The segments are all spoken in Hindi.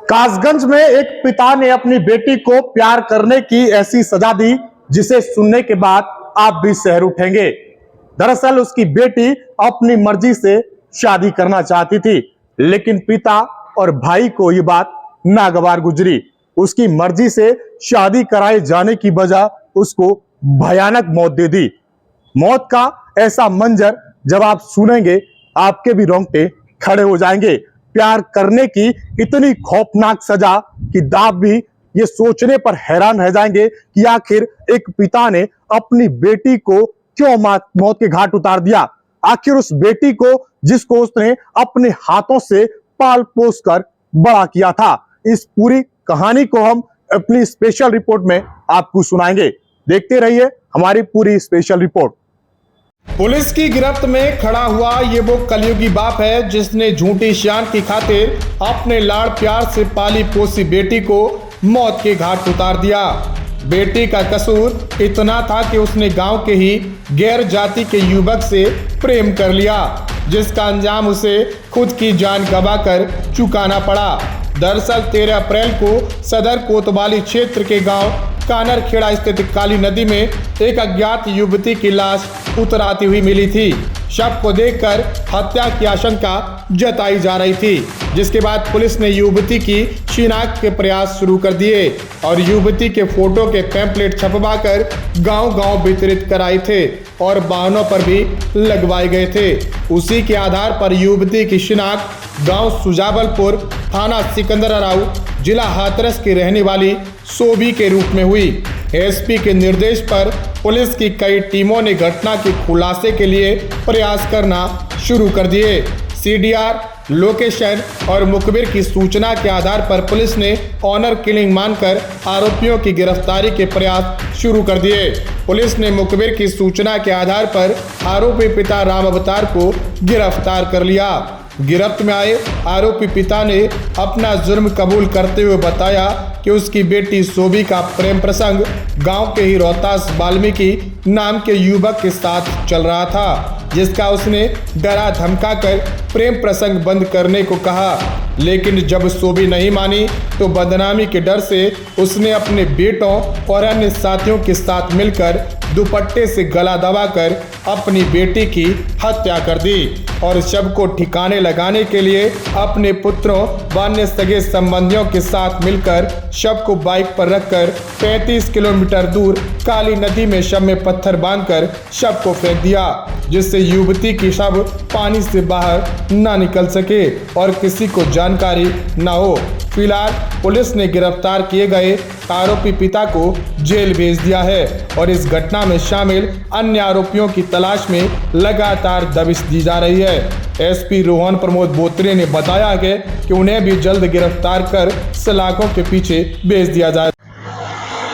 कासगंज में एक पिता ने अपनी बेटी को प्यार करने की ऐसी सजा दी जिसे सुनने के बाद आप भी सहर उठेंगे। दरअसल उसकी बेटी अपनी मर्जी से शादी करना चाहती थी, लेकिन पिता और भाई को ये बात नागवार गुजरी। उसकी मर्जी से शादी कराए जाने की बजाय उसको भयानक मौत दे दी। मौत का ऐसा मंजर जब आप सुनेंगे आपके भी रोंगटे खड़े हो जाएंगे। प्यार करने की इतनी खौफनाक सजा कि आप भी ये सोचने पर हैरान रह जाएंगे कि आखिर एक पिता ने अपनी बेटी को क्यों मौत के घाट उतार दिया। आखिर उस बेटी को जिसको उसने अपने हाथों से पाल पोस कर बड़ा किया था। इस पूरी कहानी को हम अपनी स्पेशल रिपोर्ट में आपको सुनाएंगे। देखते रहिए हमारी पूरी स्पेशल रिपोर्ट। पुलिस की गिरफ्त में खड़ा हुआ ये वो कलयुगी बाप है जिसने झूठी शान की खातिर अपने लाड़ प्यार से पाली पोसी बेटी को मौत के घाट उतार दिया। बेटी का कसूर इतना था कि उसने गांव के ही गैर जाति के युवक से प्रेम कर लिया, जिसका अंजाम उसे खुद की जान गंवाकर चुकाना पड़ा। दरअसल 13 अप्रैल को सदर कोतवाली क्षेत्र के गांव कानरखेड़ा स्थित काली नदी में एक अज्ञात युवती की लाश उतराती हुई मिली थी। शव को देखकर हत्या की आशंका जताई जा रही थी, जिसके बाद पुलिस ने युवती की शिनाख्त के प्रयास शुरू कर दिए और युवती के फोटो के पैम्पलेट छपवाकर गांव-गांव वितरित कराए थे और वाहनों पर भी लगवाए गए थे। उसी के आधार पर युवती की शिनाख्त गांव सुजावलपुर, थाना सिकंदराबाद, जिला हाथरस की रहने वाली सोबी के रूप में हुई। एसपी के निर्देश पर पुलिस की कई टीमों ने घटना के खुलासे के लिए प्रयास करना शुरू कर दिए। सीडीआर, लोकेशन और मुखबिर की सूचना के आधार पर पुलिस ने ऑनर किलिंग मानकर आरोपियों की गिरफ्तारी के प्रयास शुरू कर दिए। पुलिस ने मुखबिर की सूचना के आधार पर आरोपी पिता राम अवतार को गिरफ्तार कर लिया। गिरफ्त में आए आरोपी पिता ने अपना जुर्म कबूल करते हुए बताया कि उसकी बेटी सोबी का प्रेम प्रसंग गांव के ही रोहतास वाल्मीकि नाम के युवक के साथ चल रहा था, जिसका उसने डरा धमका कर प्रेम प्रसंग बंद करने को कहा। लेकिन जब सोबी नहीं मानी तो बदनामी के डर से उसने अपने बेटों और अन्य साथियों के साथ मिलकर दुपट्टे से गला दबाकर अपनी बेटी की हत्या कर दी और शव को ठिकाने लगाने के लिए अपने पुत्रों व अन्य सगे संबंधियों के साथ मिलकर शव को बाइक पर रखकर 35 किलोमीटर दूर काली नदी में शव में पत्थर बांधकर शव को फेंक दिया, जिससे युवती की शव पानी से बाहर ना निकल सके और किसी को जानकारी ना हो। फिलहाल पुलिस ने गिरफ्तार किए गए आरोपी पिता को जेल भेज दिया है और इस घटना में शामिल अन्य आरोपियों की तलाश में लगातार दबिश दी जा रही है। एसपी रोहन प्रमोद बोत्रे ने बताया है कि उन्हें भी जल्द गिरफ्तार कर सलाखों के पीछे भेज दिया जाए।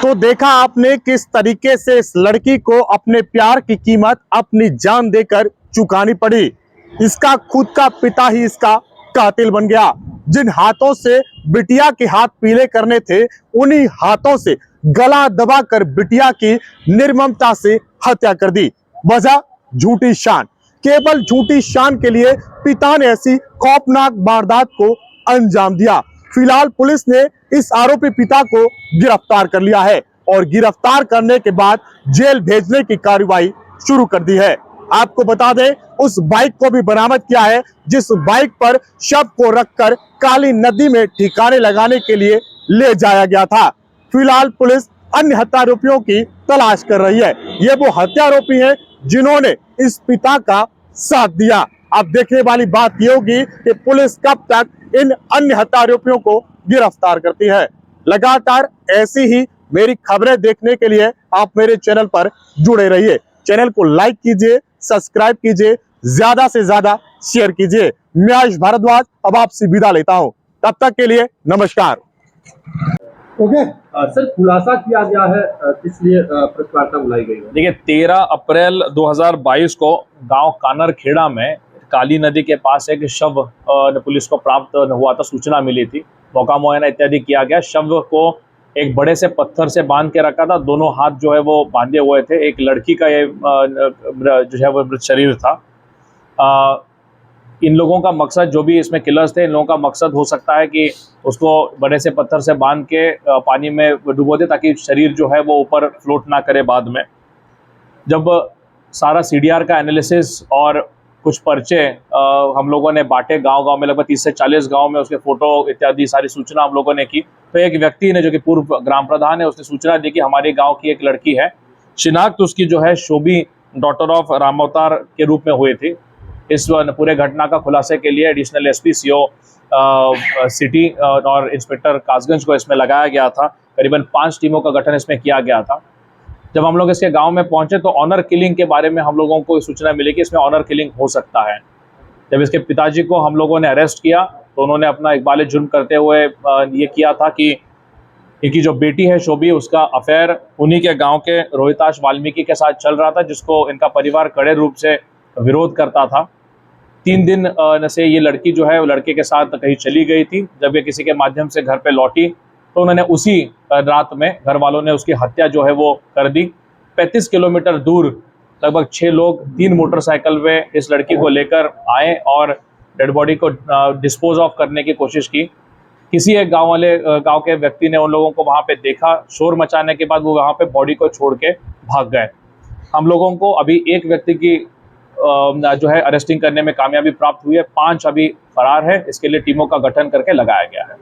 तो देखा आपने किस तरीके से इस लड़की को अपने प्यार की कीमत अपनी जान देकर चुकानी पड़ी। इसका खुद का पिता ही इसका कातिल बन गया। जिन हाथों से बिटिया के हाथ पीले करने थे, उन्हीं हाथों से गला दबाकर बिटिया की निर्ममता से हत्या कर दी। वजह झूठी शान। केवल झूठी शान के लिए पिता ने ऐसी खौफनाक वारदात को अंजाम दिया। फिलहाल पुलिस ने इस आरोपी पिता को गिरफ्तार कर लिया है और गिरफ्तार करने के बाद जेल भेजने की कार्रवाई शुरू कर दी है। आपको बता दें, उस बाइक को भी बरामद किया है जिस बाइक पर शव को रखकर काली नदी में ठिकाने लगाने के लिए ले जाया गया था। फिलहाल पुलिस अन्य हत्यारोपियों की तलाश कर रही है। ये वो हत्यारोपी हैं जिन्होंने इस पिता का साथ दिया। अब देखने वाली बात यह होगी कि पुलिस कब तक इन अन्य हत्यारोपियों को गिरफ्तार करती है। लगातार ऐसी ही मेरी खबरें देखने के लिए आप मेरे चैनल पर जुड़े रहिए। चैनल को लाइक कीजिए, सब्सक्राइब कीजिए, ज्यादा से ज्यादा शेयर कीजिए। मैं आयुष भारद्वाज अब आपसे विदा लेता हूं। तब तक के लिए नमस्कार। ओके सर, खुलासा किया गया है किस लिए प्रेस वार्ता बुलाई गई है? देखिए, 13 अप्रैल 2022 को गांव कानरखेड़ा में काली नदी के पास एक शव पुलिस को प्राप्त हुआ था, सूचना मिली थी। मौका मुआयना इत्यादि किया गया। शव को एक बड़े से पत्थर से बांध के रखा था। दोनों हाथ जो है वो बांधे हुए थे। एक लड़की का ये जो है वो मृत शरीर था। इन लोगों का मकसद, जो भी इसमें किलर्स थे, इन लोगों का मकसद हो सकता है कि उसको बड़े से पत्थर से बांध के पानी में डुबो दे, ताकि शरीर जो है वो ऊपर फ्लोट ना करे बाद में। जब सारा CDR का एनालिसिस और कुछ पर्चे हम लोगों ने बांटे गांव-गांव में, लगभग 30 से 40 गांव में उसके फोटो इत्यादि सारी सूचना हम लोगों ने की, तो एक व्यक्ति ने, जो कि पूर्व ग्राम प्रधान है, उसने सूचना दी कि हमारे गांव की एक लड़की है। शिनाख्त उसकी जो है शोभी डॉटर ऑफ राम अवतार के रूप में हुई थी। इस पूरे घटना का खुलासे के लिए एडिशनल SP CO सिटी और इंस्पेक्टर कासगंज को इसमें लगाया गया था। करीबन 5 टीमों का गठन इसमें किया गया था। जब हम लोग इसके गांव में पहुंचे तो ऑनर किलिंग के बारे में हम लोगों को सूचना मिली कि इसमें ऑनर किलिंग हो सकता है। जब इसके पिताजी को हम लोगों ने अरेस्ट किया तो उन्होंने अपना इकबाल जुर्म करते हुए ये किया था कि इनकी जो बेटी है शोभी, उसका अफेयर उन्हीं के गांव के रोहिताश वाल्मीकि के साथ चल रहा था, जिसको इनका परिवार कड़े रूप से विरोध करता था। 3 दिन से ये लड़की जो है वो लड़के के साथ कहीं चली गई थी। जब ये किसी के माध्यम से घर पे लौटी तो उन्होंने उसी रात में घर वालों ने उसकी हत्या जो है वो कर दी। 35 किलोमीटर दूर लगभग 6 लोग 3 मोटरसाइकिल में इस लड़की को लेकर आए और डेड बॉडी को डिस्पोज ऑफ करने की कोशिश की। किसी एक गांव के व्यक्ति ने उन लोगों को वहां पे देखा। शोर मचाने के बाद वो वहां पे बॉडी को छोड़ के भाग गए। हम लोगों को अभी एक व्यक्ति की जो है अरेस्टिंग करने में कामयाबी प्राप्त हुई है। 5 अभी फरार है। इसके लिए टीमों का गठन करके लगाया गया है।